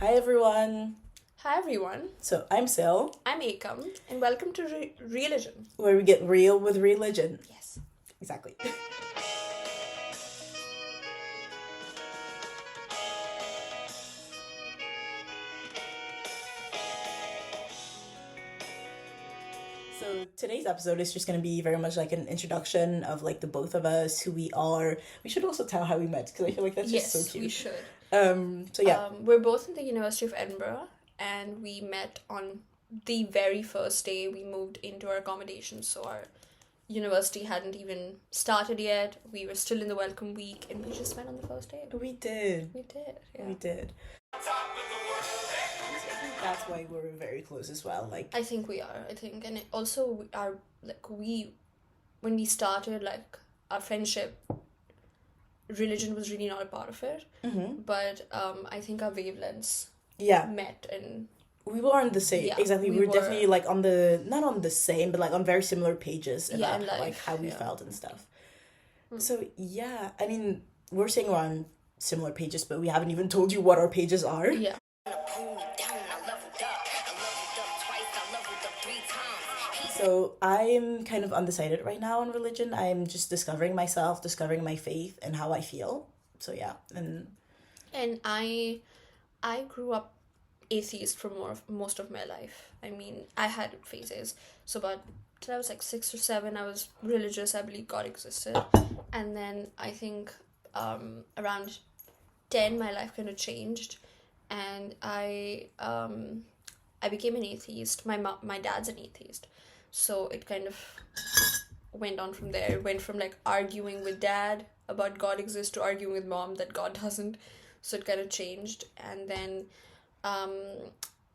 Hi everyone. Hi everyone, So I'm Sil, I'm Akam, and welcome to Religion. where we get real with religion. Yes. Exactly. So today's episode is just going to be very much like an introduction of like the both of us, who we are. We should also tell how we met because I feel like that's just so Yes, cute. we should. So yeah, We're both in the University of Edinburgh, and we met on the very first day we moved into our accommodation. So our university hadn't even started yet. We were still in the welcome week, and we just met on the first day. we did. We did, yeah. We did. That's why we're very close as well. Like I think we are. I think, and it also when we started our friendship, religion was really not a part of it. mm-hmm. But I think our wavelengths Yeah, met, and we were on the same. Yeah, exactly, we we were definitely like on the not on the same, but like on very similar pages Yeah, about in life, like how we yeah. felt and stuff. So yeah, I mean, we're saying we're on similar pages, but we haven't even told you what our pages are. yeah. So I'm kind of undecided right now on religion. I'm just discovering myself, discovering my faith, and how I feel. So yeah, and And I grew up atheist for most of my life. I mean, I had phases. So but till I was like 6 or 7, I was religious. I believed God existed, and then I think around 10, my life kind of changed, and I became an atheist. My dad's an atheist, so it kind of went on from there. It went from like arguing with dad about God exists to arguing with mom that God doesn't. So it kind of changed, and then um,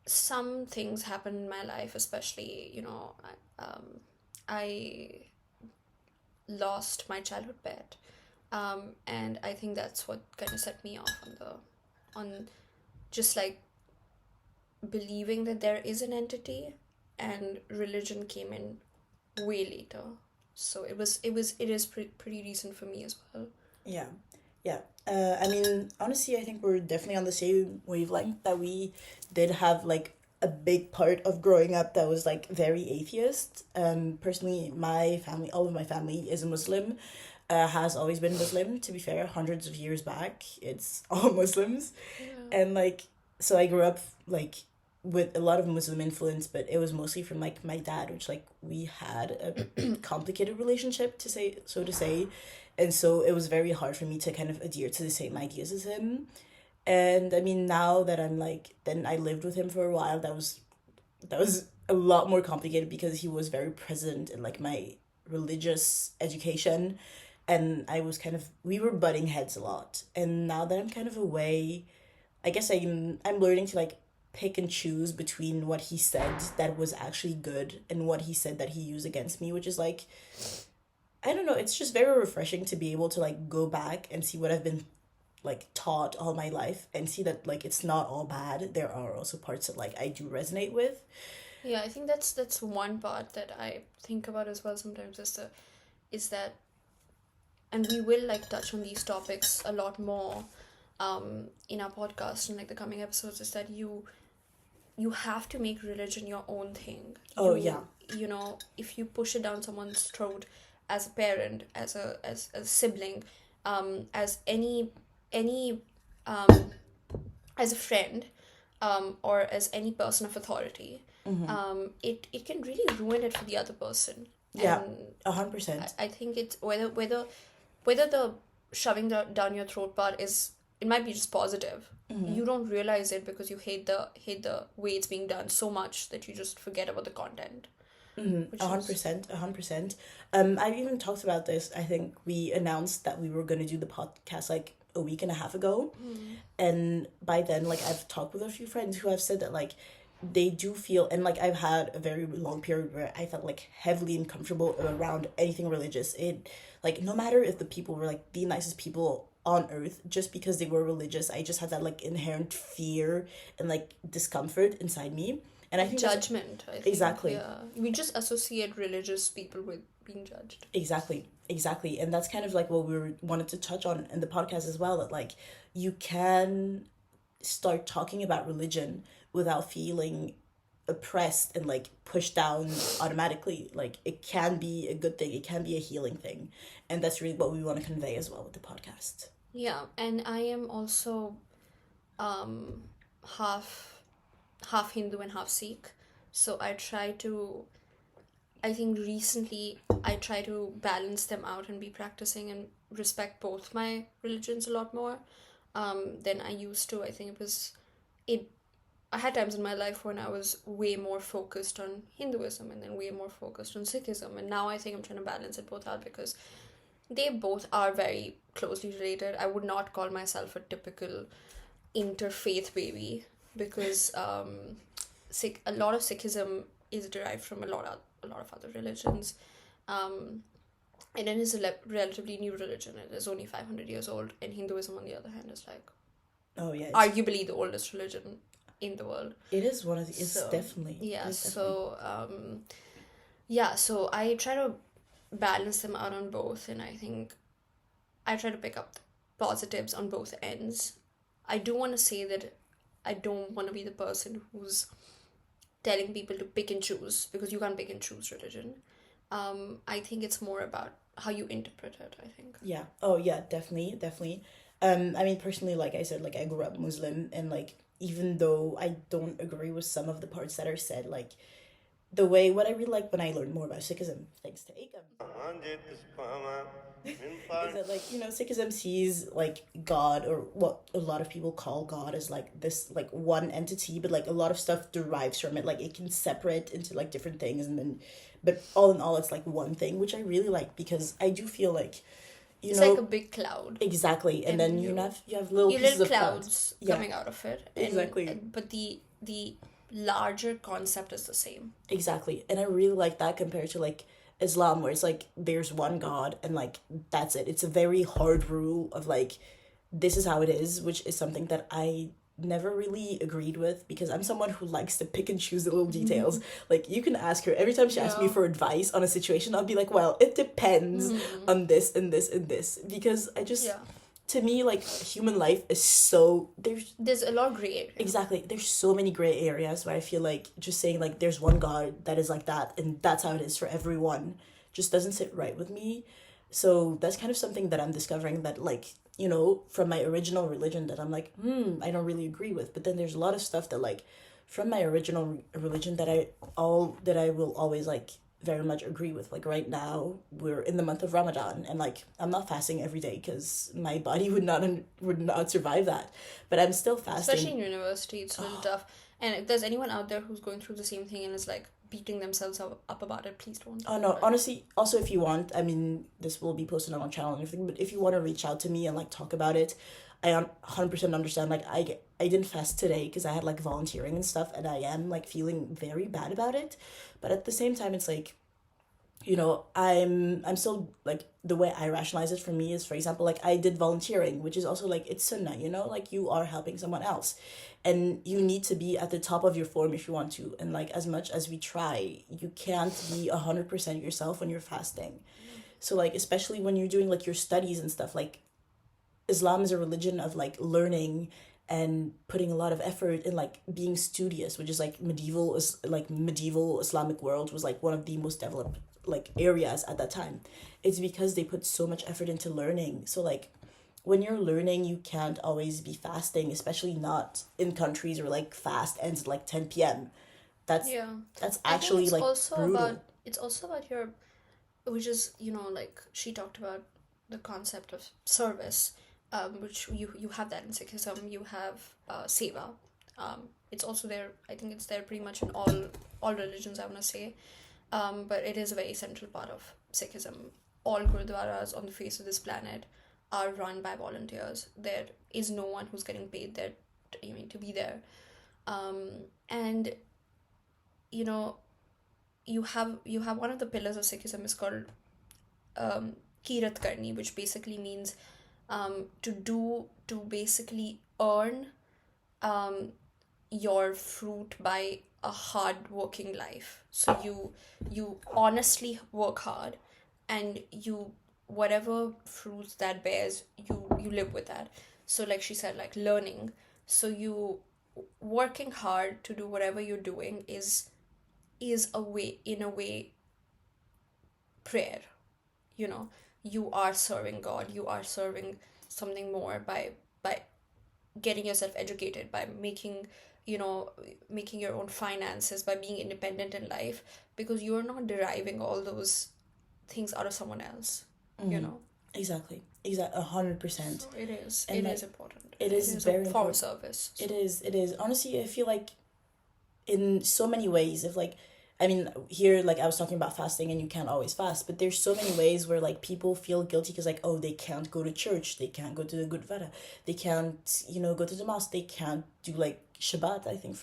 some things happened in my life, especially I lost my childhood pet, and I think that's what kind of set me off on just like believing that there is an entity, and religion came in way later. So it is pretty recent for me as well. yeah, yeah. I mean, honestly, I think we're definitely on the same wavelength. That we did have like a big part of growing up that was like very atheist. Personally, my family, all of my family is Muslim. Has always been Muslim. To be fair, hundreds of years back, it's all Muslims. And like, so I grew up like with a lot of Muslim influence, but it was mostly from like my dad, which like we had a complicated relationship, to say so to say. And so it was very hard for me to kind of adhere to the same ideas as him. And I mean, now that I'm like, then I lived with him for a while, that was a lot more complicated because he was very present in like my religious education, and I was kind of, we were butting heads a lot. And now that I'm kind of away, I guess I'm learning to like pick and choose between what he said that was actually good and what he said that he used against me, which is like, I don't know, it's just very refreshing to be able to like go back and see what I've been like taught all my life and see that like it's not all bad. There are also parts that like I do resonate with. Yeah, I think that's one part that I think about as well sometimes is that, and we will like touch on these topics a lot more in our podcast and like the coming episodes, is that you have to make religion your own thing. Oh, You- yeah. You know, if you push it down someone's throat as a parent, as a sibling, as any as a friend, or as any person of authority, it can really ruin it for the other person. Yeah, And 100%. I think it's whether the shoving down your throat part is, it might be just positive. You don't realize it because you hate the way it's being done so much that you just forget about the content. Which is- 100%, 100%. I've even talked about this. I think we announced that we were going to do the podcast like a week and a half ago. And by then, like, I've talked with a few friends who have said that, like, they do feel, and like, I've had a very long period where I felt like heavily uncomfortable around anything religious. It, like, no matter if the people were like the nicest people on earth, just because they were religious, I just had that like inherent fear and like discomfort inside me. And I think that's- Judgment, I think. Exactly. Yeah. We just associate religious people with being judged. Exactly. And that's kind of like what we wanted to touch on in the podcast as well, that like you can start talking about religion without feeling oppressed and like pushed down automatically. Like it can be a good thing, it can be a healing thing, and that's really what we want to convey as well with the podcast. Yeah, and I am also um half half Hindu and half Sikh. So I think recently I try to balance them out and be practicing and respect both my religions a lot more than I used to. I think it I had times in my life when I was way more focused on Hinduism and then way more focused on Sikhism, and now I think I'm trying to balance it both out because they both are very closely related. I would not call myself a typical interfaith baby because a lot of Sikhism is derived from a lot of other religions. Um, and it is a relatively new religion. It is only 500 years old, and Hinduism, on the other hand, is like Oh yeah, arguably the oldest religion in the world. it is one of the, it's So, definitely, yeah, it's definitely. so I try to balance them out on both, and I think I try to pick up the positives on both ends. I do want to say that I don't want to be the person who's telling people to pick and choose because you can't pick and choose religion. I think it's more about how you interpret it, I think. Yeah. Oh yeah, definitely, definitely. I mean, personally, like I said, like I grew up Muslim, and like even though I don't agree with some of the parts that are said, like the way what I really like when I learned more about Sikhism, thanks to Akam, is that like Sikhism sees like God, or what a lot of people call God, as like this like one entity, but like a lot of stuff derives from it. Like it can separate into like different things, and then, but all in all, it's like one thing, which I really like because I do feel like It's like a big cloud, exactly, and and then you have little pieces little of clouds. clouds Yeah, coming out of it, exactly. but the larger concept is the same. Exactly. And I really like that compared to like Islam, where it's like there's one God and like that's it. It's a very hard rule of like this is how it is, which is something that I never really agreed with because I'm someone who likes to pick and choose the little details. Like you can ask her every time she asks me Yeah. for advice on a situation, I'll be like, well, it depends on this and this and this because I just Yeah. to me like human life is so There's a lot of gray area. exactly. There's so many gray areas where I feel like just saying like there's one God that is like that and that's how it is for everyone just doesn't sit right with me. So that's kind of something that I'm discovering that like, from my original religion that I'm like, I don't really agree with. But then there's a lot of stuff that like from my original religion that I will always like very much agree with. Like right now we're in the month of Ramadan and like I'm not fasting every day because my body would not survive that, but I'm still fasting. Especially in university, it's a little tough. And if there's anyone out there who's going through the same thing and is like beating themselves up about it, please don't. Oh no, honestly, also if you want, I mean, this will be posted on our channel and everything, but if you want to reach out to me and like talk about it, I 100% understand. Like I didn't fast today because I had like volunteering and stuff, and I am like feeling very bad about it, but at the same time, it's like I'm still like the way I rationalize it for me is, for example, like I did volunteering, which is also like it's sunnah, like you are helping someone else, and you need to be at the top of your form if you want to, and like as much as we try, you can't be 100% yourself when you're fasting. So like especially when you're doing like your studies and stuff, like Islam is a religion of like learning and putting a lot of effort in like being studious, which is like medieval Islamic world was like one of the most developed like areas at that time. It's because they put so much effort into learning. So like when you're learning, you can't always be fasting, especially not in countries where like fast ends at like 10 p.m. That's Yeah. that's I think actually like brutal. it's also about your, which is, like she talked about the concept of service, which you have that in Sikhism. You have seva. It's also there. I think it's there pretty much in all religions, I want to say. But it is a very central part of Sikhism. All gurudwaras on the face of this planet are run by volunteers. There is no one who's getting paid there to be there. And you know you have one of the pillars of Sikhism is called kirat karni, which basically means to basically earn your fruit by a hard working life. So you honestly work hard, and you whatever fruits that bears, you live with that. So like she said, like learning. So you working hard to do whatever you're doing is a way, in a way, prayer. You know, you are serving God, you are serving something more by getting yourself educated, by making, you know, making your own finances, by being independent in life, because you're not deriving all those things out of someone else, you Mm-hmm. know. Exactly. Exactly. 100%. So it is, And it like, is important. it It is is a very form of important. service. It So is. It is. Honestly, I feel like in so many ways, if like, I mean, here, like I was talking about fasting and you can't always fast, but there's so many ways where like people feel guilty because like, oh, they can't go to church, they can't go to the good vada, they can't, go to the mosque, they can't do like Shabbat, I think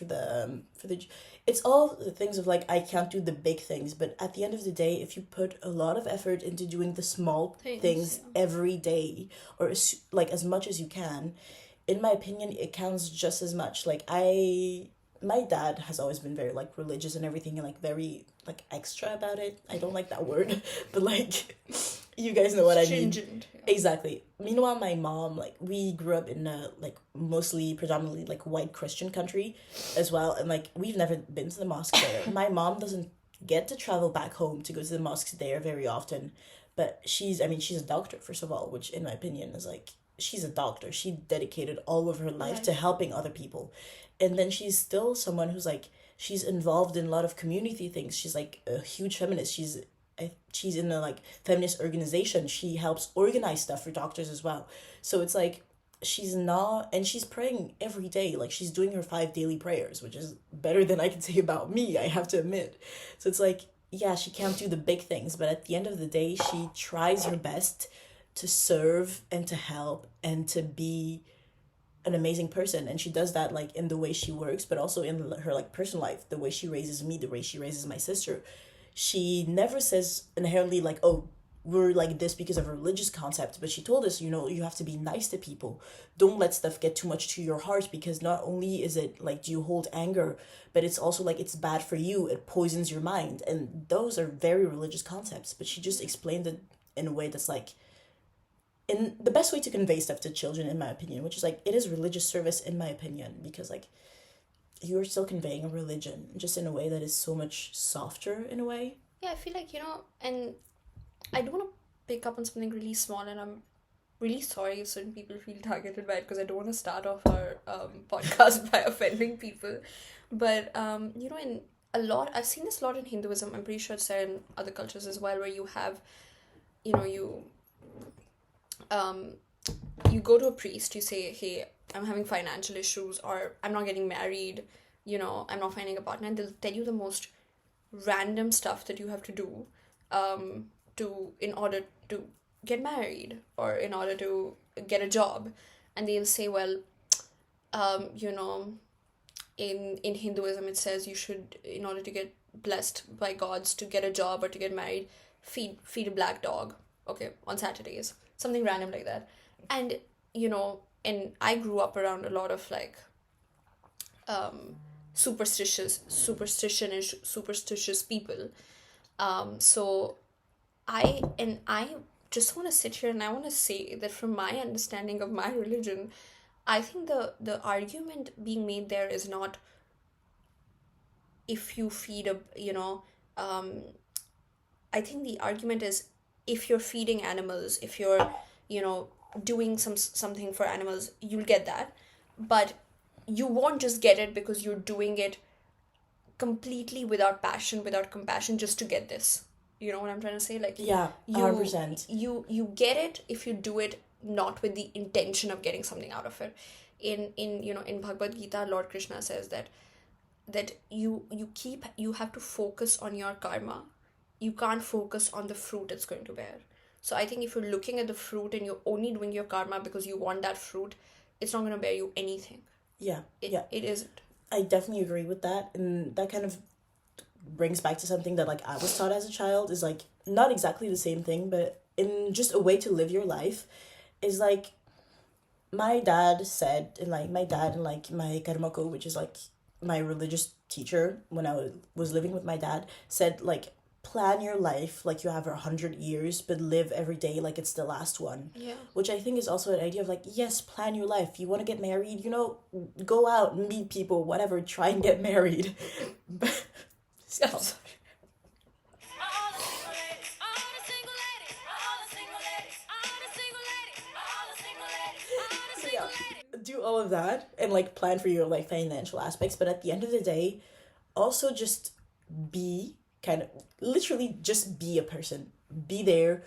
it's all the things of like, I can't do the big things, but at the end of the day, if you put a lot of effort into doing the small things, things every day, or like as much as you can, in my opinion, it counts just as much. Like my dad has always been very like religious and everything, and like very like extra about it. I don't like that word, but like you guys know what I mean. stringent. Yeah. Exactly. Meanwhile, my mom, like we grew up in a like mostly predominantly like white Christian country as well, and like we've never been to the mosque there. My mom doesn't get to travel back home to go to the mosques there very often, but she's a doctor first of all, which in my opinion is like, she's a doctor. She dedicated all of her life to Life. helping other people. And then she's still someone who's like, she's involved in a lot of community things. She's like a huge feminist. She's in a like feminist organization. She helps organize stuff for doctors as well. So it's like, she's not, and she's praying every day. Like she's doing her 5 daily prayers, which is better than I can say about me, I have to admit. So it's like, yeah, she can't do the big things, but at the end of the day, she tries her best to serve and to help and to be an amazing person. And she does that like in the way she works, but also in her like personal life, the way she raises me, the way she raises my sister. She never says inherently like, oh, we're like this because of a religious concept, but she told us, you have to be nice to people. Don't let stuff get too much to your heart, because not only is it like, do you hold anger, but it's also like, it's bad for you, it poisons your mind. And those are very religious concepts, but she just explained it in a way that's like, in the best way to convey stuff to children, in my opinion, which is like, it is religious service, in my opinion, because like, you're still conveying a religion just in a way that is so much softer in a way. Yeah, I feel like, you know, and I do want to pick up on something really small, and I'm really sorry if certain people feel targeted by it, because I don't want to start off our podcast by offending people. But, you know, in a lot, I've seen this a lot in Hinduism. I'm pretty sure it's there in other cultures as well, where you have, you know, um, you go to a priest, you say, hey, I'm having financial issues, or I'm not getting married, you know, I'm not finding a partner, and they'll tell you the most random stuff that you have to do, um, in order to get married, or in order to get a job. And they'll say, well, you know, in Hinduism it says you should, in order to get blessed by gods to get a job or to get married, feed a black dog, okay, on Saturdays, something random like that. And you know, and I grew up around a lot of like um superstitious people. So I just want to sit here and I want to say that from my understanding of my religion, I think the argument being made there is not if you feed a, you know, um I think the argument is, if you're feeding animals, if you're, you know, doing something for animals, you'll get that. But you won't just get it because you're doing it completely without passion, without compassion, just to get this. You know what I'm trying to say? Like, Yeah, you 100%. you get it if you do it not with the intention of getting something out of it. In you know, in Bhagavad Gita, Lord Krishna says that you have to focus on your karma. You can't focus on the fruit it's going to bear. So I think if you're looking at the fruit and you're only doing your karma because you want that fruit, it's not going to bear you anything. Yeah, it, yeah. it isn't. I definitely agree with that. And that kind of brings back to something that like I was taught as a child, is like not exactly the same thing, but in just a way to live your life, is like my dad said, and like my dad and like my karmako, which is like my religious teacher when I was living with my dad, said like, plan your life like you have 100 years, but live every day like it's the last one. Yeah. Which I think is also an idea of like, yes, plan your life. You want to get married, you know, go out and meet people, whatever, try and get married. Stop. Yeah, do all of that and like plan for your like financial aspects, but at the end of the day, also just be kind of literally just be a person. Be there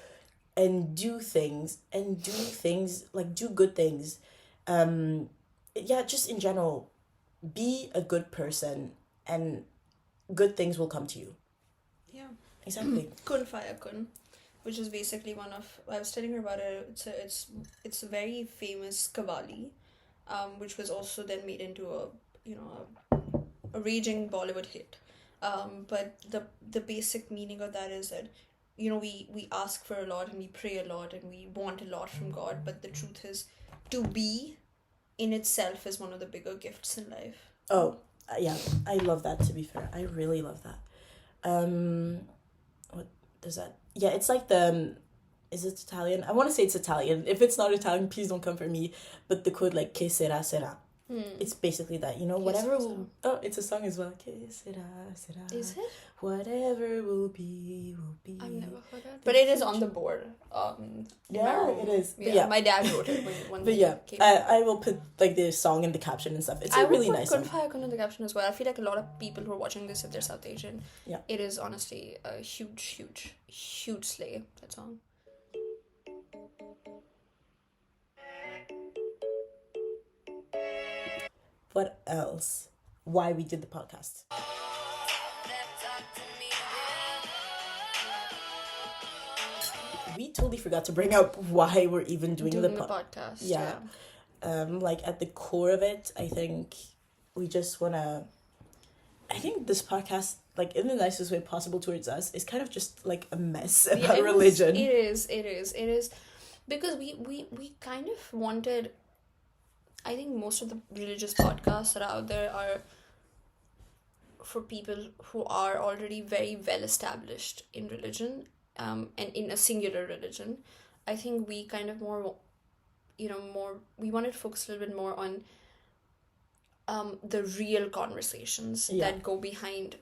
and do things like do good things. Yeah, just in general, be a good person and good things will come to you. Yeah. Exactly. Kun faya kun, which is basically one of, I was telling her about it. It's a very famous kavali, which was also then made into a raging Bollywood hit. But the basic meaning of that is that, we ask for a lot and we pray a lot and we want a lot from God, but the truth is, to be in itself is one of the bigger gifts in life. Oh, yeah, I love that, to be fair. I really love that. What does that? Yeah, it's like is it Italian? I want to say it's Italian. If it's not Italian, please don't come for me. But the quote like, que sera, sera. It's basically that, whatever will... Oh, it's a song as well. Que sera, sera. Is it? Whatever will be, will be. I've never heard that. But it is on the board. Yeah, it is. Yeah, my dad wrote it when but yeah, I will put like the song in the caption and stuff. It's a really nice song. I would put in the caption as well. I feel like a lot of people who are watching this, if they're South Asian, it is honestly a huge slay, that song. What else? Why we did the podcast? We totally forgot to bring up why we're even doing the podcast. Yeah. Like at the core of it, I think we just wanna. I think this podcast, like in the nicest way possible towards us, is kind of just like a mess about religion. It is, because we kind of wanted. I think most of the religious podcasts that are out there are for people who are already very well established in religion, and in a singular religion. I think we kind of we wanted to focus a little bit more on the real conversations that go behind,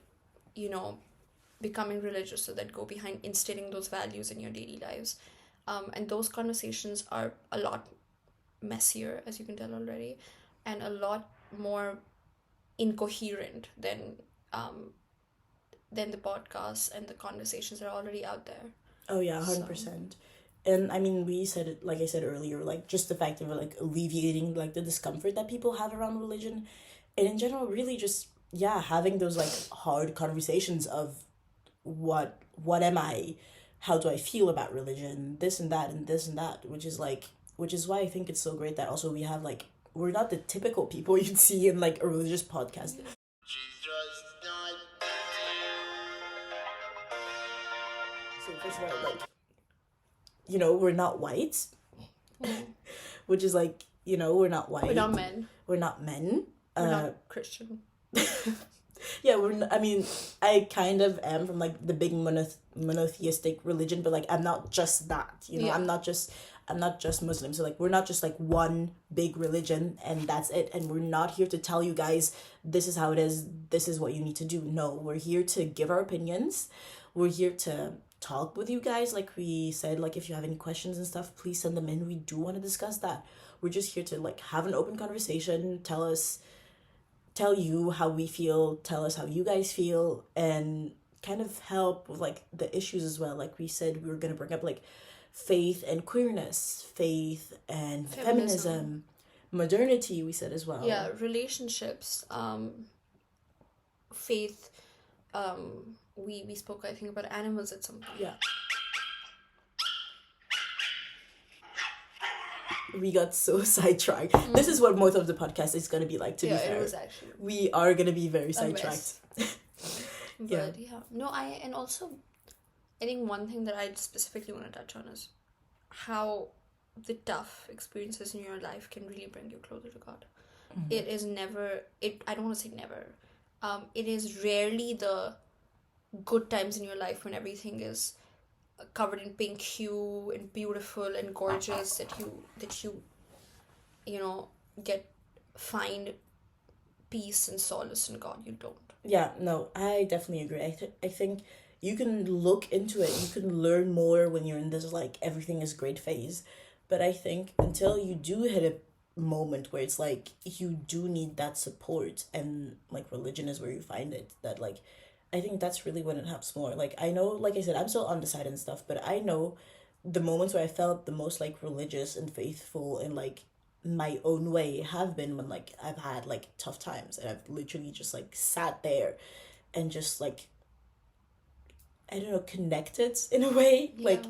becoming religious, or that go behind instilling those values in your daily lives. And those conversations are a lot messier, as you can tell already, and a lot more incoherent than the podcasts and the conversations that are already out there. Oh yeah, 100%. And I mean, we said it, like I said earlier, like just the fact of like alleviating like the discomfort that people have around religion, and in general, really just having those like hard conversations of what am I, how do I feel about religion, this and that and this and that, which is why I think it's so great that also we have like, we're not the typical people you'd see in like a religious podcast. So first of all, like, we're not white, which is like, we're not white. We're not men. We're not men. We're not Christian. Yeah, I mean, I kind of am from like the big monotheistic religion, but like I'm not just that, I'm not just Muslim. So like we're not just like one big religion and that's it. And we're not here to tell you guys this is how it is, this is what you need to do. No, we're here to give our opinions. We're here to talk with you guys. Like we said, like if you have any questions and stuff, please send them in. We do want to discuss that. We're just here to like have an open conversation, tell you how we feel, tell us how you guys feel, and kind of help with like the issues as well. Like we said, we were going to bring up like faith and queerness, faith and feminism, modernity, we said as well. Yeah, relationships, faith, we spoke, I think, about animals at some point. Yeah. We got so sidetracked. This is what most of the podcast is going to be like, to be fair. It was actually. We are going to be very sidetracked. But no, and also, I think one thing that I specifically want to touch on is how the tough experiences in your life can really bring you closer to God. Mm-hmm. It is never, I don't want to say never, it is rarely the good times in your life when everything is covered in pink hue and beautiful and gorgeous, that you you know get find peace and solace in God. You don't. Yeah, no, I definitely agree. I think you can look into it, you can learn more when you're in this like everything is great phase. But I think until you do hit a moment where it's like you do need that support, and like religion is where you find it, that like I think that's really when it helps more. Like I know, like I said, I'm still undecided and stuff, but I know the moments where I felt the most like religious and faithful and like my own way have been when like I've had like tough times, and I've literally just like sat there and just like I don't know, connected in a way. Yeah. Like,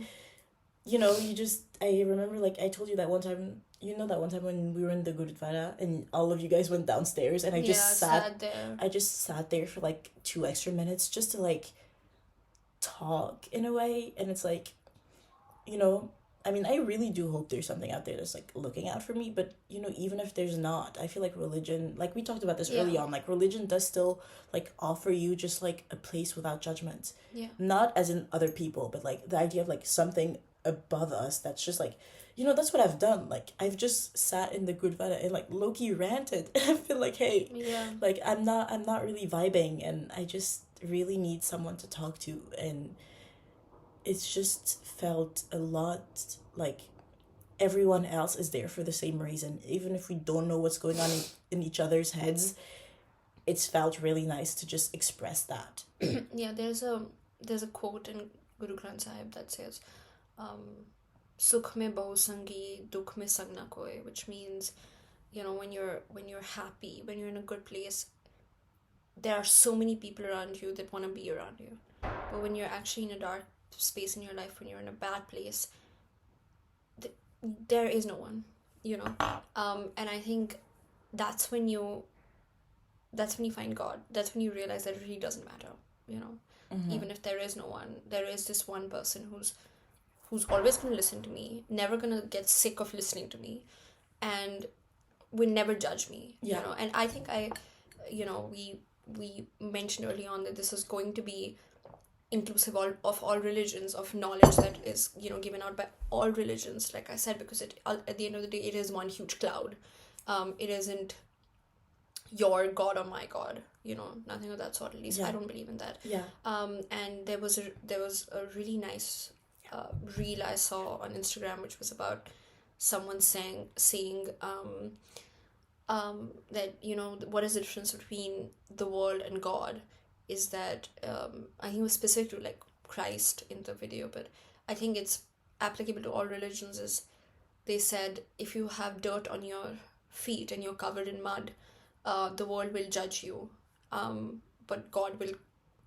you know, you just I remember like I told you that one time, you know, that one time when we were in the Gurudwara and all of you guys went downstairs and I Yeah, just sat sad there. I just sat there for like 2 extra minutes just to like talk in a way. And it's like, you know, I mean, I really do hope there's something out there that's like looking out for me. But, you know, even if there's not, I feel like religion, like we talked about this early Yeah. on, like religion does still like offer you just like a place without judgment. Yeah. Not as in other people, but like the idea of like something above us that's just like, you know, that's what I've done. Like I've just sat in the Gurdwara and like low-key ranted. And I feel like, hey, Yeah. like I'm not really vibing, and I just really need someone to talk to. And it's just felt a lot like everyone else is there for the same reason, even if we don't know what's going on in each other's heads. It's felt really nice to just express that. Yeah, there's a quote in Guru Granth Sahib that says, "Sukh mein bahu sangi, dukh mein sang na koi," which means, you know, when you're happy, when you're in a good place, there are so many people around you that want to be around you. But when you're actually in a dark space in your life, when you're in a bad place, there is no one, you know. And I think that's when you find God. That's when you realize that it really doesn't matter, you know. Even if there is no one, there is this one person who's always going to listen to me, never going to get sick of listening to me, and will never judge me. Yeah. You know. And I think we mentioned early on that this is going to be inclusive of all religions, of knowledge that is, you know, given out by all religions, like I said, because at the end of the day, it is one huge cloud. It isn't your God or my God, you know, nothing of that sort. At least Yeah. I don't believe in that. Yeah. And there was a really nice reel I saw on Instagram, which was about someone saying that, you know, what is the difference between the world and God, is that I think it was specific to like Christ in the video, but I think it's applicable to all religions. Is they said if you have dirt on your feet and you're covered in mud, the world will judge you, but God will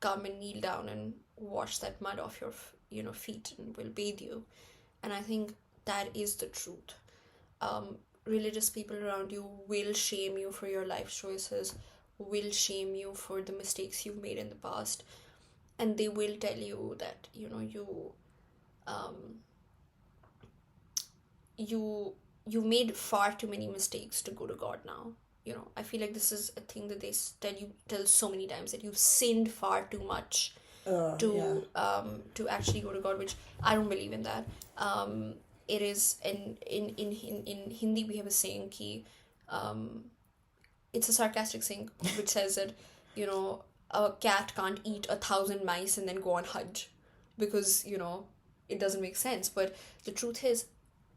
come and kneel down and wash that mud off your feet and will bathe you. And I think that is the truth. Religious people around you will shame you for your life choices, will shame you for the mistakes you've made in the past, and they will tell you that, you know, you made far too many mistakes to go to God now. You know, I feel like this is a thing that they tell so many times, that you've sinned far too much to actually go to God, which I don't believe in that. It is in Hindi we have a saying ki, it's a sarcastic saying which says that, you know, a cat can't eat 1,000 mice and then go on Hajj, because, you know, it doesn't make sense. But the truth is,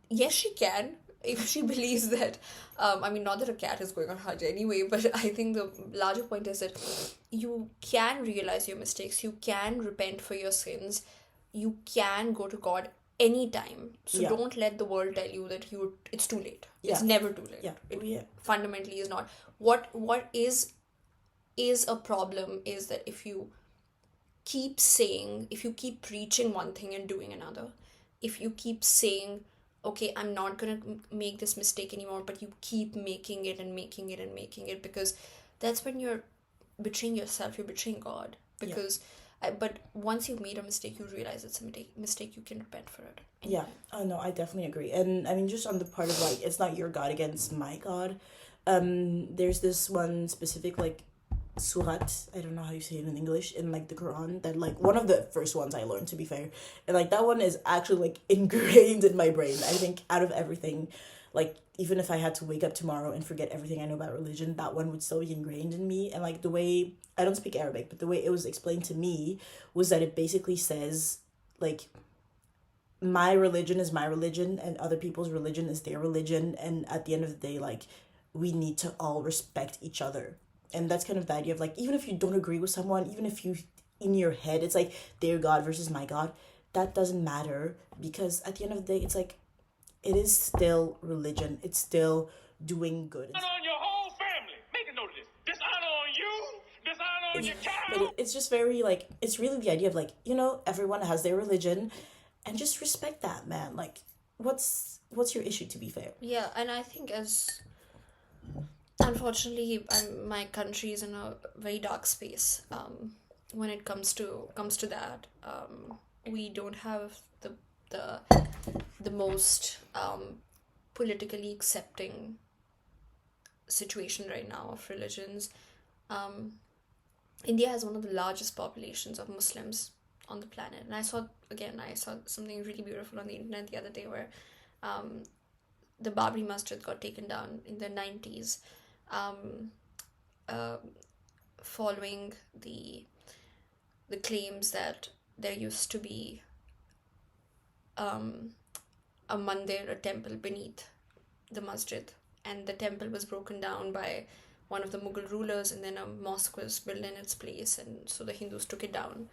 yes, she can, if she believes that. I mean, not that a cat is going on Hajj anyway, but I think the larger point is that you can realize your mistakes, you can repent for your sins, you can go to God anytime. So Yeah. don't let the world tell you that it's too late. It's Yeah. never too late. Yeah. It fundamentally is not. What is a problem is that if you keep preaching one thing and doing another, if you keep saying, okay, I'm not gonna make this mistake anymore, but you keep making it and making it and making it, because that's when you're betraying yourself, you're betraying God. Because but once you've made a mistake, you realize it's a mistake, you can repent for it. Yeah. Oh no, I definitely agree. And I mean, just on the part of like, it's not your God against my God. There's this one specific like surat, I don't know how you say it in English, in like the Quran, that like one of the first ones I learned, to be fair. And like that one is actually like ingrained in my brain. I think out of everything, like even if I had to wake up tomorrow and forget everything I know about religion, that one would still be ingrained in me. And like the way, I don't speak Arabic, but the way it was explained to me was that it basically says like my religion is my religion and other people's religion is their religion, and at the end of the day, like we need to all respect each other. And that's kind of the idea of like, even if you don't agree with someone, even if you, in your head it's like their god versus my god, that doesn't matter, because at the end of the day it's like it is still religion, it's still doing good. On your whole family, make a note of this. Dishonor on you, dishonor on your child. But it's just very like, it's really the idea of like, everyone has their religion, and just respect that, man. Like, what's your issue, to be fair? Yeah, and I think as unfortunately, my country is in a very dark space. When it comes to that, we don't have the the most politically accepting situation right now of religions. Um, India has one of the largest populations of Muslims on the planet, and I saw something really beautiful on the internet the other day where um, the Babri Masjid got taken down in the 90s, um, uh, following the claims that there used to be um, a mandir, a temple beneath the masjid, and the temple was broken down by one of the Mughal rulers, and then a mosque was built in its place, and so the Hindus took it down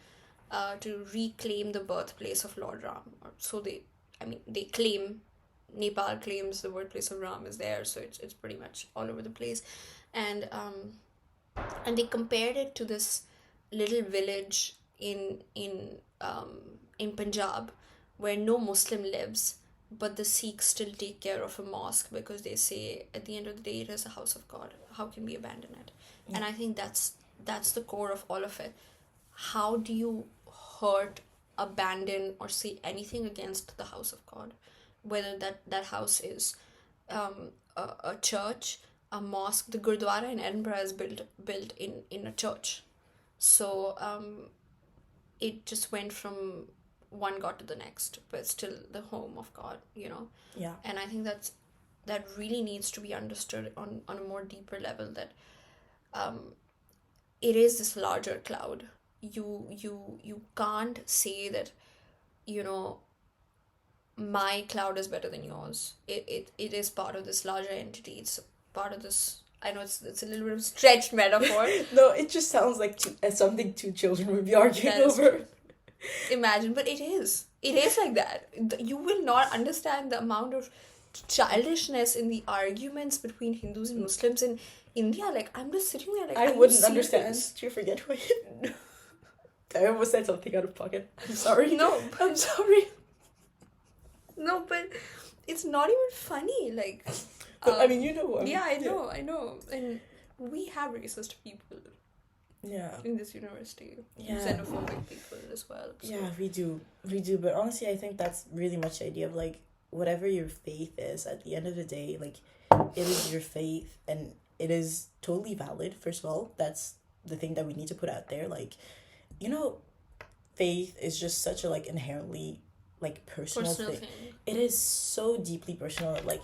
to reclaim the birthplace of Lord Ram. Or so they claim. Nepal claims the birthplace of Ram is there, so it's pretty much all over the place, and they compared it to this little village in Punjab where no Muslim lives, but the Sikhs still take care of a mosque because they say at the end of the day it is a house of God. How can we abandon it? Yeah. And I think that's the core of all of it. How do you hurt, abandon, or say anything against the house of God? Whether that house is a church, a mosque. The Gurdwara in Edinburgh is built in a church. So it just went from one God to the next, but still the home of God. Yeah. And I think that really needs to be understood on a more deeper level, that it is this larger cloud. You can't say that, you know, my cloud is better than yours. It is part of this larger entity. It's part of this. I know it's a little bit of a stretched metaphor. No, it just sounds like something two children would be arguing That is over. true. Imagine, but it is. It is like that. You will not understand the amount of childishness in the arguments between Hindus and Muslims in India. Like, I'm just sitting there like, I are you wouldn't understand. serious? Do you forget what you... I almost said something out of pocket. I'm sorry. No, I'm sorry. no, but it's not even funny. Like, But, I mean, you know what? yeah, I know. And we have racist people Yeah. in this university. Yeah. Xenophobic people as well. So. Yeah, we do. But honestly, I think that's really much the idea of like, whatever your faith is, at the end of the day, like, it is your faith and it is totally valid. First of all, that's the thing that we need to put out there. Like, faith is just such a like inherently like personal thing. It is so deeply personal, like,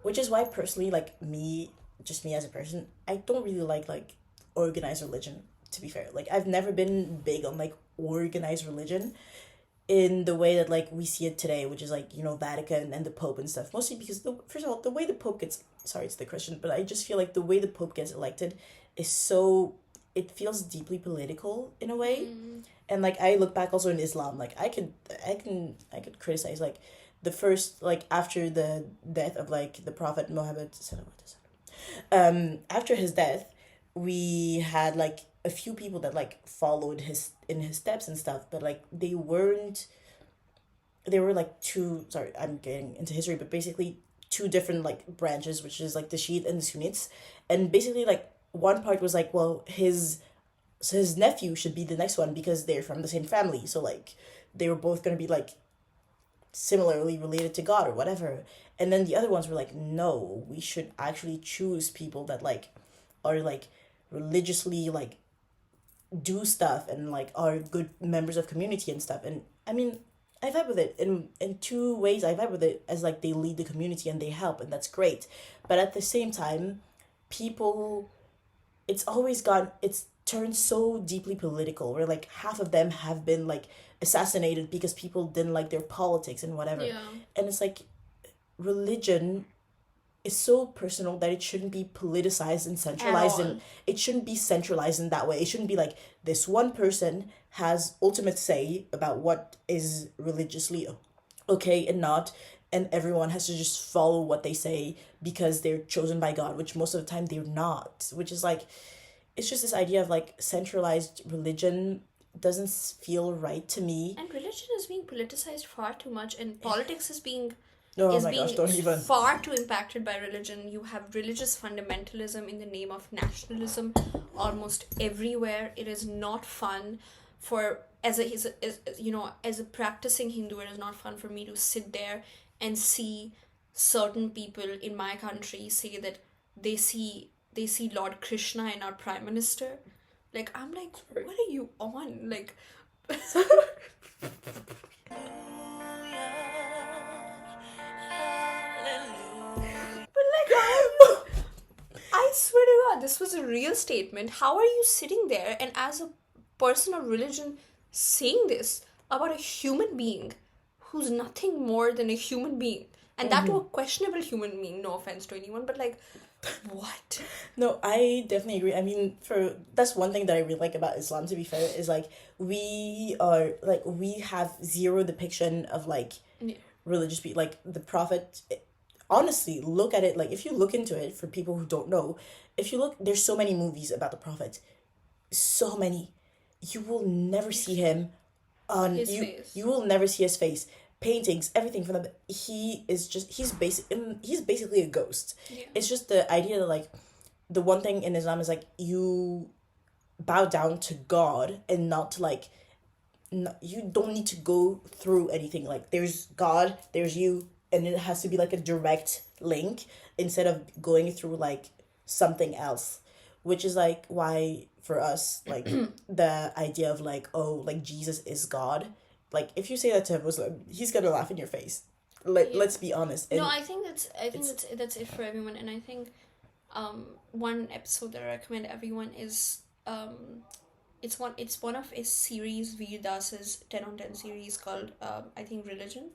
which is why personally, like me as a person, I don't really like organized religion, to be fair. Like, I've never been big on like organized religion in the way that like we see it today, which is like, Vatican and the Pope and stuff. Mostly because first of all, the way the Pope gets, sorry, it's the Christian, but I just feel like the way the Pope gets elected is so, it feels deeply political in a way. And like, I look back also in Islam, like I could criticize like the first, like after the death of like the Prophet Muhammad, after his death, we had like a few people that like followed in his steps and stuff, but like they were like two, sorry, I'm getting into history, but basically two different like branches, which is like the Shiite and the Sunnites. And basically like one part was like, well, his nephew should be the next one because they're from the same family, so like they were both going to be like similarly related to God or whatever. And then the other ones were like, no, we should actually choose people that like are like religiously like do stuff and like are good members of community and stuff. And I mean, I vibe with it in two ways. I vibe with it as like they lead the community and they help, and that's great. But at the same time, people, it's always gone, it's turned so deeply political where like half of them have been like assassinated because people didn't like their politics and whatever. Yeah. And it's like religion is so personal that it shouldn't be politicized and At centralized, all. and it shouldn't be centralized in that way. It shouldn't be like this one person has ultimate say about what is religiously okay and not, and everyone has to just follow what they say because they're chosen by God, which most of the time they're not. Which is like, it's just this idea of like centralized religion doesn't feel right to me. And religion is being politicized far too much, and politics is being Oh is my gosh, being don't even. far too impacted by religion. You have religious fundamentalism in the name of nationalism almost everywhere. It is not fun for as a practicing Hindu. It is not fun for me to sit there and see certain people in my country say that they see Lord Krishna in our prime minister. Like, I'm like, what are you on? Like, but like, I swear to God, this was a real statement. How are you sitting there and as a person of religion saying this about a human being who's nothing more than a human being? And that to a questionable human being, no offense to anyone, but like, what? No, I definitely agree. I mean, for that's one thing that I really like about Islam, to be fair, is like we have zero depiction of like Yeah. religious people, like the prophet. Honestly, look at it, like if you look into it, for people who don't know, if you look, there's so many movies about the prophet, so many. You will never see him on His you. face. You will never see his face. Paintings, everything from them. He's basically a ghost. Yeah. It's just the idea that like the one thing in Islam is like you bow down to God and not to like you don't need to go through anything. Like there's God, there's you, and it has to be like a direct link instead of going through like something else, which is like why for us like the idea of like, oh, like Jesus is God, like if you say that to a Muslim, he's gonna laugh in your face. Yeah. Let's be honest. And No, I think that's it for everyone, and I think one episode that I recommend everyone is it's one of a series, Veer Das's 10 on 10 series called I think Religion,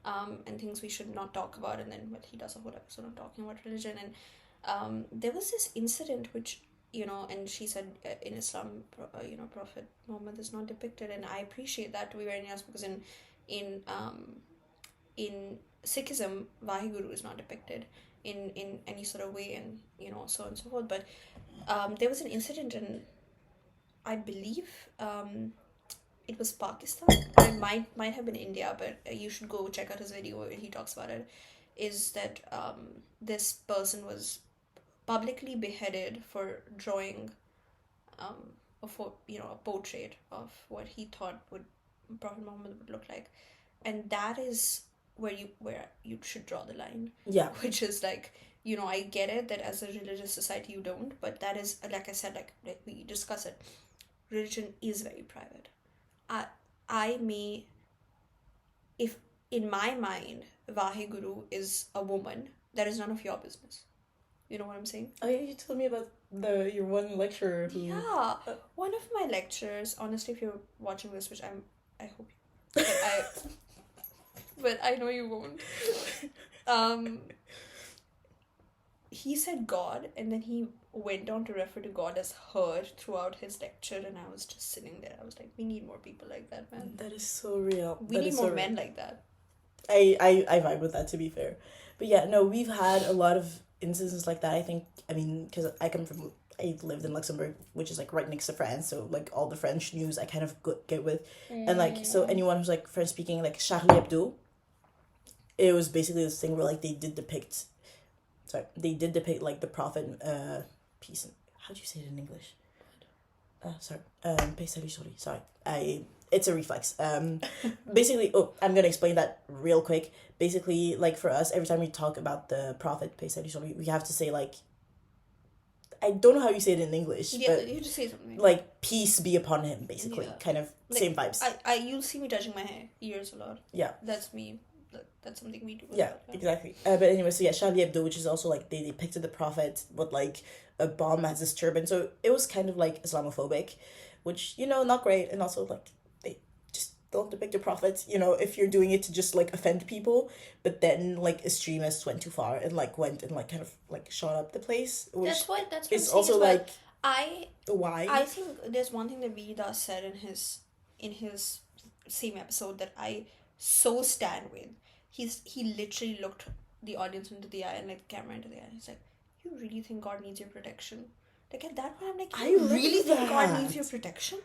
and things we should not talk about, and then he does a whole episode on talking about religion. And there was this incident which, and she said in Islam, Prophet Muhammad is not depicted, and I appreciate that, to be very honest, because in in Sikhism, Vaheguru is not depicted in any sort of way, and so on and so forth. But there was an incident in, I believe, it was Pakistan, or it might have been India, but you should go check out his video where he talks about it. Is that this person was publicly beheaded for drawing a portrait of what he thought would Prophet Muhammad would look like, and that is where you should draw the line. yeah, Which is like, I get it that as a religious society you don't, but that is, like I said, like we discuss it, religion is very private. I may, if in my mind Vaheguru is a woman, that is none of your business. You know what I'm saying? oh yeah, you told me about your one lecturer who Yeah, one of my lecturers, honestly, if you're watching this, which I hope you, but I know you won't. He said God, and then he went on to refer to God as her throughout his lecture, and I was just sitting there. I was like, we need more people like that, man. that is so real. We That need is more so men real. like that. I vibe with that, to be fair. But yeah, no, we've had a lot of instances like that. I mean, because I lived in Luxembourg, which is like right next to France, so like all the French news I kind of get with. And like, so anyone who's like French speaking, like Charlie Hebdo, it was basically this thing where like they did depict like the prophet, peace. How do you say it in English? Sorry. Paix salut sur lui. Sorry. It's a reflex. Basically, I'm gonna explain that real quick. Basically, like for us, every time we talk about the prophet, Paix salut sur lui, we have to say like, I don't know how you say it in English, Yeah, but you just say something. like peace be upon him, basically. Yeah. Kind of Like, same vibes. You'll see me touching my hair ears a lot. Yeah. That's me. That's something we do. Yeah, exactly. But anyway, so yeah, Charlie Hebdo, which is also like they depicted the prophet with like a bomb as his turban, so it was kind of like Islamophobic, which not great, and also like they just don't depict the prophet. If you're doing it to just like offend people, but then like extremists went too far and like went and like kind of like shot up the place, which that's what is I'm also saying as well. like I why think there's one thing that Vedas said in his same episode that I so stand with. He literally looked the audience into the eye and like the camera into the eye. He's like, "You really think God needs your protection?" Like at that point, I'm like, "You really think God needs your protection?"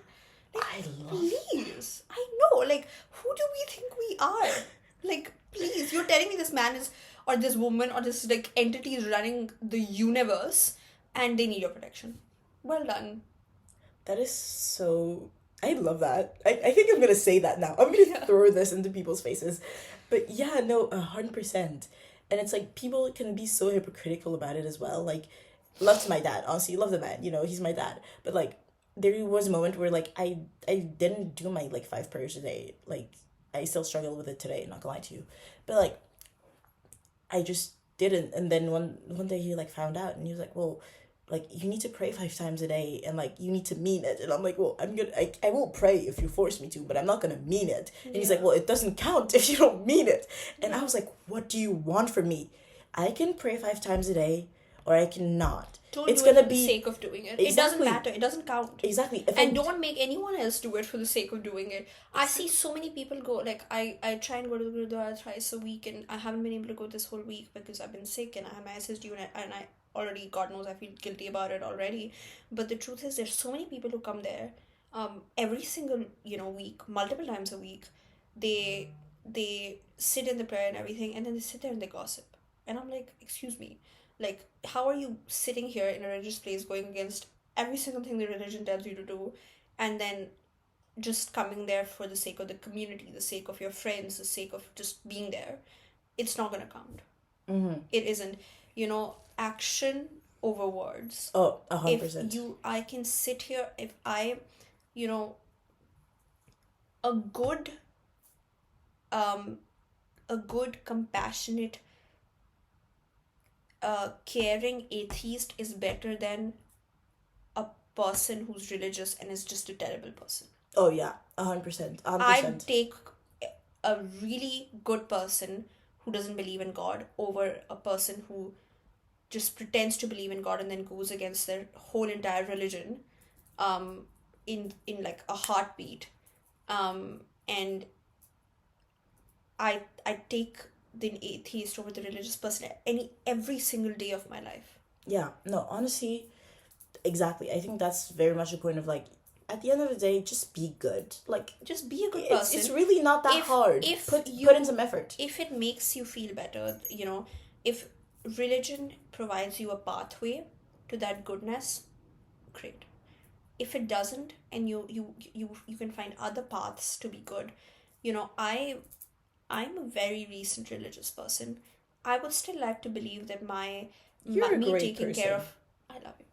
Like, I love please, I know. Like, who do we think we are? Like, please, you're telling me this man is, or this woman, or this like entity is running the universe, and they need your protection. Well done. That is so. I love that. I think I'm gonna say that now. I'm gonna throw this into people's faces. But yeah, no, 100%. And it's like people can be so hypocritical about it as well. Like, love to my dad. Honestly, love the man. He's my dad. But like, there was a moment where like I didn't do my like 5 prayers a day. Like, I still struggle with it today. Not gonna lie to you. But like, I just didn't. And then one day he like found out, and he was like, well, like you need to pray 5 times a day, and like you need to mean it. And I'm like, well, I won't pray if you force me to, but I'm not gonna mean it. And he's like, well, it doesn't count if you don't mean it. And I was like, what do you want from me? I can pray 5 times a day, or I cannot. It's gonna be for the sake of doing it. Exactly. It doesn't matter. It doesn't count. Exactly. And don't make anyone else do it for the sake of doing it. I see so many people go, like, I try and go to the Gurdwara thrice a week, and I haven't been able to go this whole week because I've been sick and I have my SSD, and I already, God knows, I feel guilty about it already. But the truth is, there's so many people who come there every single, week, multiple times a week. They sit in the prayer and everything, and then they sit there and they gossip. And I'm like, excuse me. Like, how are you sitting here in a religious place going against every single thing the religion tells you to do, and then just coming there for the sake of the community, the sake of your friends, the sake of just being there? It's not going to count. Mm-hmm. It isn't. Action over words. Oh, 100%. I can sit here, if I, a good, compassionate, caring atheist is better than a person who's religious and is just a terrible person. Oh yeah, 100%. I'd take a really good person who doesn't believe in God over a person who just pretends to believe in God and then goes against their whole entire religion in like a heartbeat. And I take the atheist over the religious person every single day of my life. Yeah, no, honestly, exactly. I think that's very much the point of like, at the end of the day, just be good. Like, just be a good person. It's really not that hard. Put in some effort. If it makes you feel better, if religion provides you a pathway to that goodness, great. If it doesn't, and you can find other paths to be good, I'm a very recent religious person. I would still like to believe that me taking care of, I love you,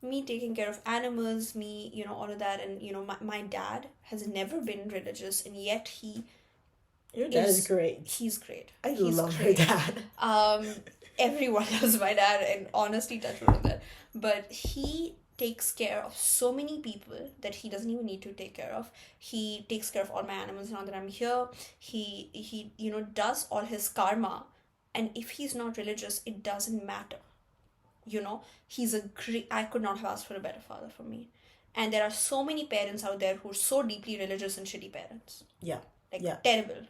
me taking care of animals, me, all of that, and my dad has never been religious, and yet your dad is great. He's great. He's love great. Her dad. Everyone loves my dad, and honestly, touch wood with that. But he takes care of so many people that he doesn't even need to take care of. He takes care of all my animals now that I'm here. He does all his karma, and if he's not religious, it doesn't matter. He's a great. I could not have asked for a better father for me. And there are so many parents out there who are so deeply religious and shitty parents. Yeah. Terrible.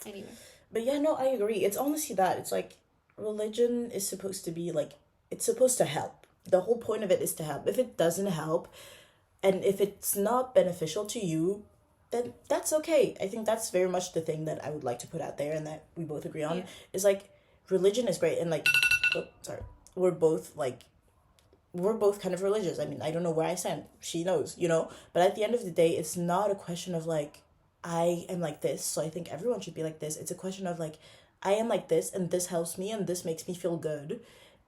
Anyway. But yeah, no, I agree. It's honestly that. It's like, religion is supposed to be like, it's supposed to help. The whole point of it is to help. If it doesn't help, and if it's not beneficial to you, then that's okay. I think that's very much the thing that I would like to put out there and that we both agree on. Is like, religion is great, and like, we're both kind of religious. I mean, I don't know where I stand. She knows, But at the end of the day, it's not a question of like, I am like this, so I think everyone should be like this. It's a question of like, I am like this, and this helps me, and this makes me feel good.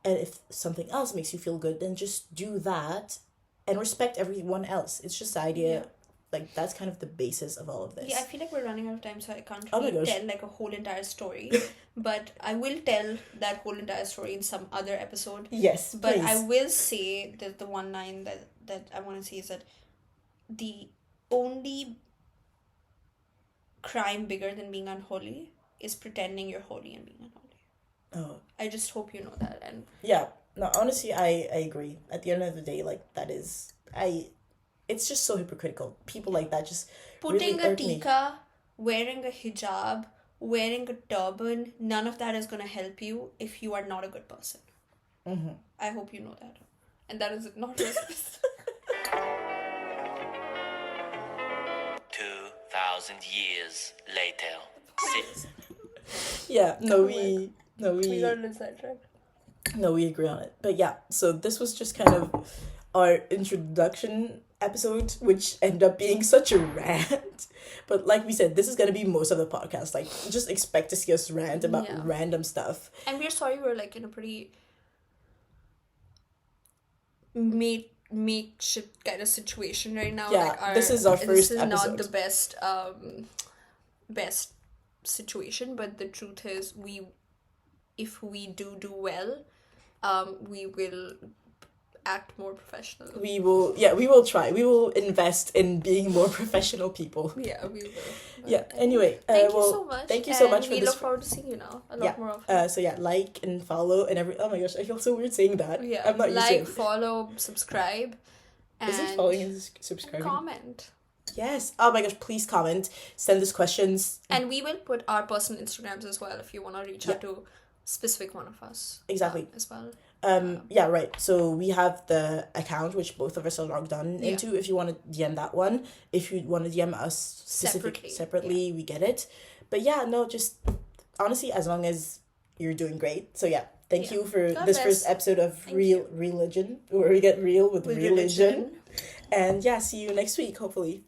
And if something else makes you feel good, then just do that and respect everyone else. It's just the idea, Yeah. like, that's kind of the basis of all of this. Yeah, I feel like we're running out of time, so I can't Oh my really gosh. tell like a whole entire story. But I will tell that whole entire story in some other episode. Yes, But please. I will say that the one line that I want to say is that the only crime bigger than being unholy is pretending you're holy and being unholy. Oh, I just hope you know that. And yeah. No, honestly, I agree. At the end of the day, like, that is... It's just so hypocritical. People like that just putting really a irk me. tikka, wearing a hijab, wearing a turban, none of that is going to help you if you are not a good person. Mm-hmm. I hope you know that. And that is not racist. 2,000 years later. Yeah, We got it sidetracked. No, we agree on it. But yeah, so this was just kind of our introduction episode, which ended up being such a rant. But like we said, this is going to be most of the podcast. Like, just expect to see us rant about Yeah. random stuff. And we're sorry we're like in a pretty makeshift kind of situation right now. Yeah, like this is our this first is not episode. the best situation, but the truth is if we do well, we will act more professional. We will try. We will invest in being more professional people. Yeah, we will. But Yeah, anyway. thank you so much. Thank you so much for we this. look forward to seeing you now a lot more often. So yeah, like and follow and oh my gosh, I feel so weird saying that. Yeah, I'm not used to like, it. follow, subscribe, and Is it following and subscribing? comment. Yes. Oh my gosh, please comment. Send us questions. And we will put our personal Instagrams as well if you want to reach out to specific one of us. Exactly. As well. Yeah, right. So we have the account which both of us are logged on Yeah. into. If you want to DM that one, if you want to DM us separately, we get it. But yeah, no, just honestly, as long as you're doing great. So yeah, thank you for God this bless. first episode of Thank Religion, where we get real with religion. religion. And yeah, see you next week, hopefully.